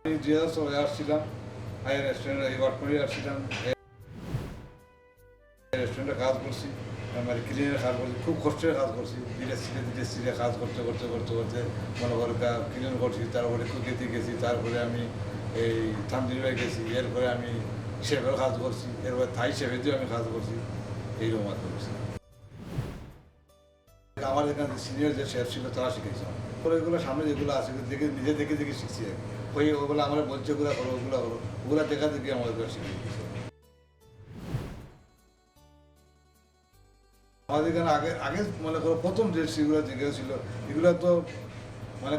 আমি 2016 আসছিলাম, হাই রেস্টুরেন্টে ওয়ার্ক করে আসছিলাম, রেস্টুরেন্টে কাজ করছি, মানে ক্লিনের কাজ করছি, খুব কষ্টের কাজ করছি, ধীরে ধীরে কাজ করতে করতে করতে করতে মনে করে ক্লিন করছি, তারপরে কুকিতে গেছি, তারপরে আমি এই থানদিরে গেছি, এরপরে আমি শেফের কাজ করছি, এরপরে থাই শেফেতেও আমি কাজ করছি, এইরকম কাজ করছি। আমার এখানে সিনিয়র যে শেফ ছিল তারা শিখেছে, পরে এগুলো সামনে যেগুলো আছে দেখে নিজে দেখে দেখে শিখছি, ওই ওগুলো আমরা বলছে ওগুলো করো ওগুলো করো, ওগুলো দেখা দেখে আমাদের শিখে দিয়েছে। আমাদের এখানে আগে আগে মনে করো প্রথম যে সেগুলো যেগুলো ছিল এগুলো তো মানে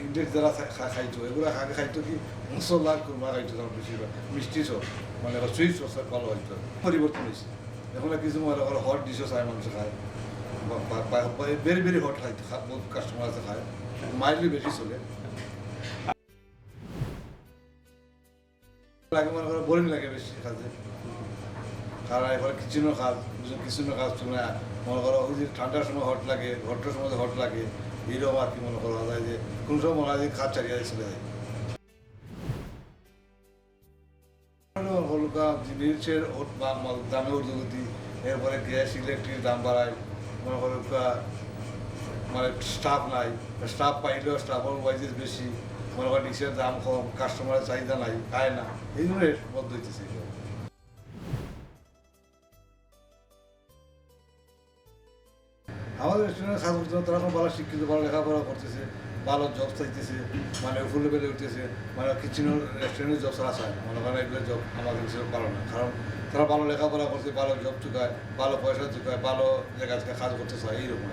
ইন্ডিয়ান যারা খাইতো এগুলো আগে খাইতো কি মশলা কুরমা খাইতো, তার বেশিরভাগ মিষ্টি সব মানে সুইট সস ভালো হইতো, পরিবর্তন হয়েছে। এখন কিছু মনে করো হট ডিশও চায় মানুষ খায়, ভেরি ভেরি হট খাইতো, বহুত কাস্টমার আছে খায়, মাইল্ডলি বেশি চলে। আগে মনে করো বোরিং লাগে বেশি কাজে, কারণ এবার কিচেনের কাজ তুমি মনে করো ওই যে ঠান্ডার সময় হট লাগে, ঘরটার সময় হট লাগে, এইরকম আর কি মনে করা যায় যে কোন সময় মনে হয় যে কাজ চালিয়ে চলে যায়। হলুকা জিনিসের দামে ঊর্ধ্বগতি, এরপরে গ্যাস ইলেকট্রিক দাম বাড়ায়, মনে করো মানে স্টাফ নাই, স্টাফ পাইলেও স্টাফের ওয়াইজেস বেশি, মনে করো ডিশের দাম কম, কাস্টমারের চাহিদা নাই, খায় না, এই জন্য বন্ধ হইতেছে। আমাদের রেস্টুরেন্টে কাজ করতে তারা এখন ভালো শিক্ষিত, ভালো লেখাপড়া করতেছে, ভালো জব চাইতেছে, মানে ফুলে বেড়ে উঠতেছে, মানে কিচেনের রেস্টুরেন্টের জব ছাড়া চায়, মনে করেন এগুলো জব আমাদের হিসেবে ভালো না, কারণ তারা ভালো লেখাপড়া করছে, ভালো জব চুকায়, ভালো পয়সা চুকায়, ভালো জায়গা কাজ করতে চায়, এইরকম।